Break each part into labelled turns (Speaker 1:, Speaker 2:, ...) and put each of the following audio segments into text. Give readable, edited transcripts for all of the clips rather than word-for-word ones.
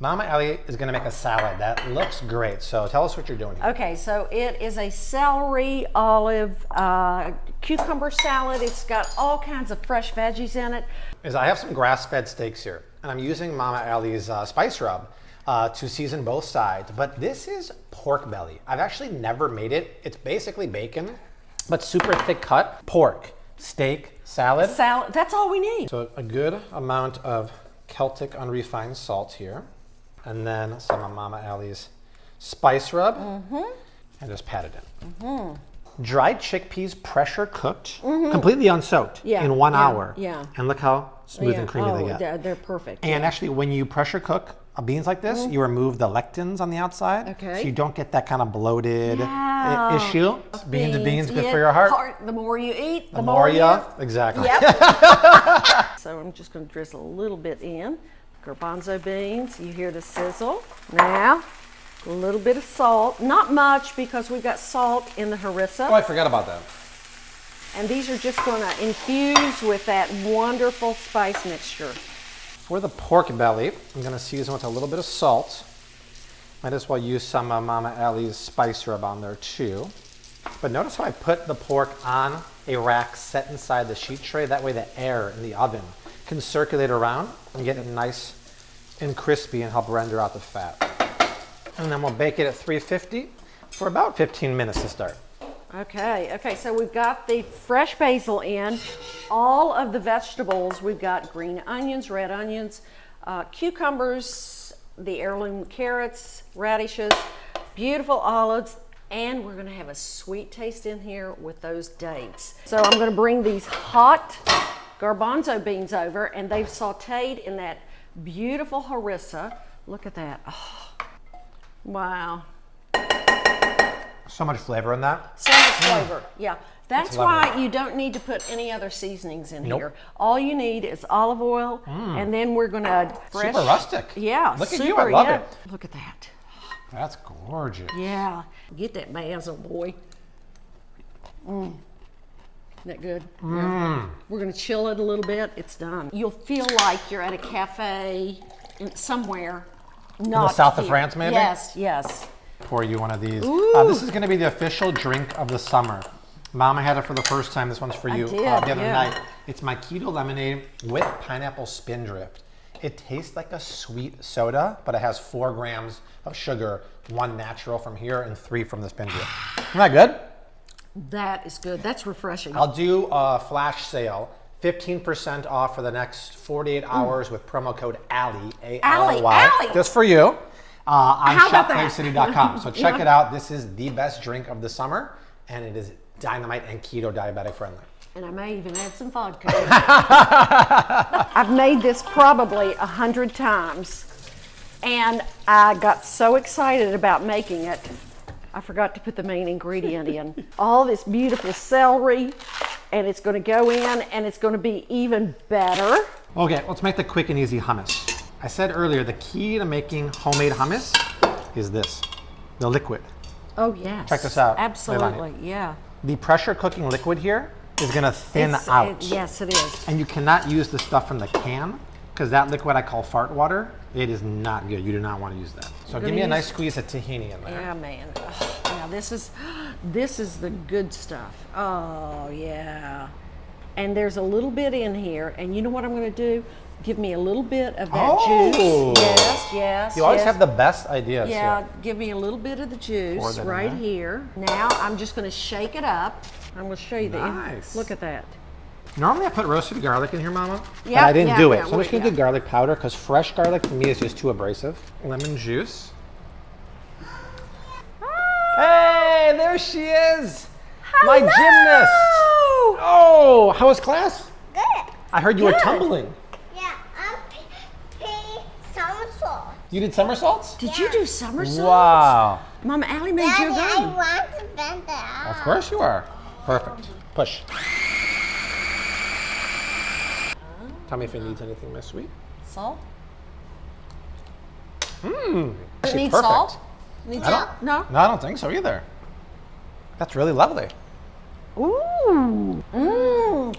Speaker 1: Mama Ellie is gonna make a salad. That looks great. So tell us what you're doing here.
Speaker 2: Okay, so it is a celery, olive, cucumber salad. It's got all kinds of fresh veggies in it.
Speaker 1: I have some grass-fed steaks here, and I'm using Mama Ellie's spice rub to season both sides. But this is pork belly. I've actually never made it. It's basically bacon, but super thick cut. Pork, steak, salad.
Speaker 2: Salad, that's all we need.
Speaker 1: So a good amount of Celtic unrefined salt here. And then some of Mama Ellie's spice rub. And just pat it in. Dried chickpeas pressure cooked, completely unsoaked in 1 hour.
Speaker 2: Yeah.
Speaker 1: And look how smooth and creamy they get.
Speaker 2: They're perfect.
Speaker 1: And actually, when you pressure cook beans like this, you remove the lectins on the outside. Okay. So you don't get that kind dried issue. Beans, good for your heart.
Speaker 2: The more you eat,
Speaker 1: the more you. Exactly.
Speaker 2: Yep. So I'm just going to drizzle a little bit in. Garbanzo beans, you hear the sizzle. Now, a little bit of salt. Not much because we've got salt in the harissa.
Speaker 1: Oh, I forgot about that.
Speaker 2: And these are just going to infuse with that wonderful spice mixture.
Speaker 1: For the pork belly, I'm going to season with a little bit of salt. Might as well use some of Mama Ellie's spice rub on there too. But notice how I put the pork on a rack set inside the sheet tray. That way the air in the oven can circulate around and get it nice and crispy and help render out the fat. And then we'll bake it at 350 for about 15 minutes to start.
Speaker 2: Okay, so we've got the fresh basil in, all of the vegetables. We've got green onions, red onions, cucumbers, the heirloom carrots, radishes, beautiful olives, and we're gonna have a sweet taste in here with those dates. So I'm gonna bring these hot garbanzo beans over, and they've sauteed in that beautiful harissa. Look at that. Oh, wow.
Speaker 1: So much flavor in that.
Speaker 2: So much flavor, yeah. That's why you don't need to put any other seasonings in here. All you need is olive oil, and then we're gonna
Speaker 1: super rustic.
Speaker 2: Yeah,
Speaker 1: look at you, I love it.
Speaker 2: Look at that.
Speaker 1: That's gorgeous.
Speaker 2: Yeah, get that basil, boy. Isn't that good? Yeah. We're gonna chill it a little bit. It's done. You'll feel like you're at a cafe somewhere. Not in
Speaker 1: the south of France, maybe?
Speaker 2: Yes.
Speaker 1: Pour you one of these. This is going to be the official drink of the summer. Mama had it for the first time. This one's for you the other night. It's my keto lemonade with pineapple spindrift. It tastes like a sweet soda, but it has 4 grams of sugar, 1 natural from here and 3 from the spindrift. Isn't that good?
Speaker 2: That is good. That's refreshing.
Speaker 1: I'll do a flash sale. 15% off for the next 48 hours with promo code ALLY, A-L-L-Y, just for you, on shopcravecity.com. So check it out. This is the best drink of the summer, and it is dynamite and keto diabetic friendly.
Speaker 2: And I may even add some vodka. I've made this probably 100 times, and I got so excited about making it, I forgot to put the main ingredient in. All this beautiful celery, and it's going to go in, and it's going to be even better.
Speaker 1: Okay, let's make the quick and easy hummus. I said earlier, the key to making homemade hummus is this, the liquid.
Speaker 2: Oh, yes.
Speaker 1: Check this out.
Speaker 2: Absolutely, yeah.
Speaker 1: The pressure cooking liquid here is going to thin out.
Speaker 2: Yes, it is.
Speaker 1: And you cannot use the stuff from the can, because that liquid I call fart water. It is not good. You do not want to use that. So give me a nice squeeze of tahini in there.
Speaker 2: Yeah, man. Oh, yeah, this is the good stuff. Oh, yeah. And there's a little bit in here, and you know what I'm going to do? Give me a little bit of that juice. Yes.
Speaker 1: You always have the best ideas.
Speaker 2: Yeah, give me a little bit of the juice right here. Now I'm just going to shake it up. I'm going to show you
Speaker 1: Nice.
Speaker 2: Look at that.
Speaker 1: Normally I put roasted garlic in here, Mama, but
Speaker 2: Yeah,
Speaker 1: I didn't do it. So I'm just going to
Speaker 2: yeah.
Speaker 1: do garlic powder, because fresh garlic to me is just too abrasive. Lemon juice. Hey, there she is.
Speaker 2: Hello.
Speaker 1: My gymnast. Oh, how was class?
Speaker 3: Good.
Speaker 1: I heard you were tumbling.
Speaker 3: Yeah, I'm paying somersaults.
Speaker 1: You did somersaults?
Speaker 2: Did you do somersaults?
Speaker 1: Wow.
Speaker 2: Mama Allie made
Speaker 3: Daddy,
Speaker 2: you go.
Speaker 3: I want to bend down.
Speaker 1: Of course you are. Perfect. Push. Tell me if it needs anything, my sweet.
Speaker 2: Salt?
Speaker 1: Mmm.
Speaker 2: It needs salt?
Speaker 1: I don't,
Speaker 2: No?
Speaker 1: No, I don't think so either. That's really lovely.
Speaker 2: Ooh. Mmm.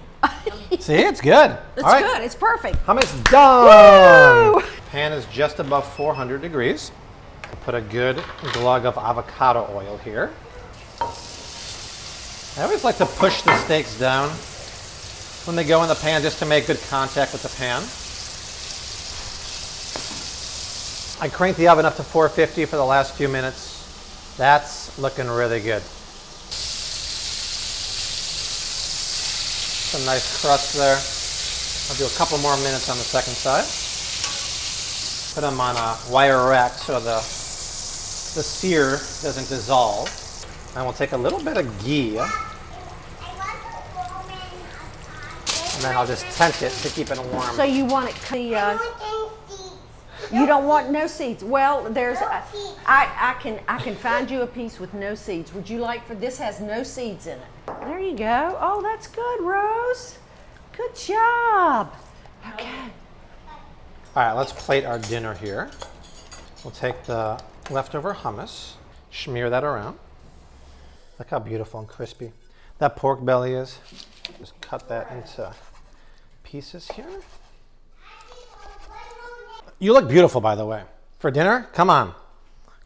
Speaker 1: See, it's good.
Speaker 2: It's good. It's perfect.
Speaker 1: Hummus done.
Speaker 2: Woo!
Speaker 1: pan is just above 400 degrees. I'll put a good glug of avocado oil here. I always like to push the steaks down when they go in the pan just to make good contact with the pan. I cranked the oven up to 450 for the last few minutes. That's looking really good. Some nice crust there. I'll do a couple more minutes on the second side. Put them on a wire rack so the sear doesn't dissolve. And we'll take a little bit of ghee, and then I'll just tent it to keep it warm.
Speaker 2: So you want it you don't want no seeds. Well, there's I can find you a piece with no seeds. Would you like for this? Has no seeds in it. There you go. Oh, that's good, Rose. Good job. Okay.
Speaker 1: All right, let's plate our dinner here. We'll take the leftover hummus, smear that around. Look how beautiful and crispy that pork belly is. Just cut that into pieces here. You look beautiful, by the way. For dinner, come on.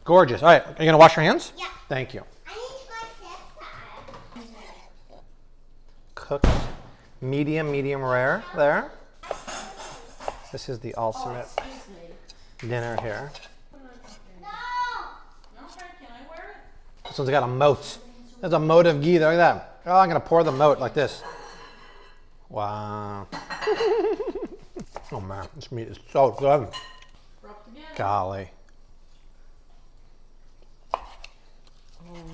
Speaker 1: Gorgeous. All right, are you gonna wash your hands?
Speaker 3: Yeah.
Speaker 1: Thank you.
Speaker 3: I need my sister.
Speaker 1: Cooked medium rare there. This is the ultimate dinner here.
Speaker 3: No.
Speaker 2: Okay, can I wear it?
Speaker 1: This one's got a moat. There's a moat of ghee there. Look at that. Oh, I'm gonna pour the moat like this. Wow. Oh man, this meat is so good. Golly.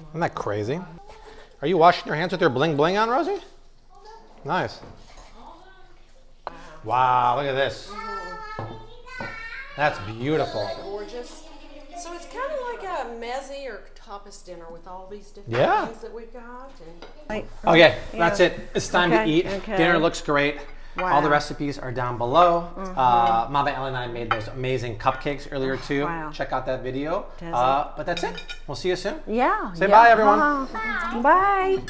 Speaker 1: Isn't that crazy? Are you washing your hands with your bling bling on, Rosie? Nice. Wow, look at this. That's beautiful.
Speaker 2: Gorgeous. So it's kind of like a mezze or tapas dinner with all these different things that we've got.
Speaker 1: Okay, that's it. It's time to eat.
Speaker 2: Okay.
Speaker 1: Dinner looks great.
Speaker 2: Wow.
Speaker 1: All the recipes are down below. Mama Ellen and I made those amazing cupcakes earlier too.
Speaker 2: Wow.
Speaker 1: Check out that video. But that's it. We'll see you soon.
Speaker 2: Yeah.
Speaker 1: Say bye, everyone.
Speaker 2: Bye.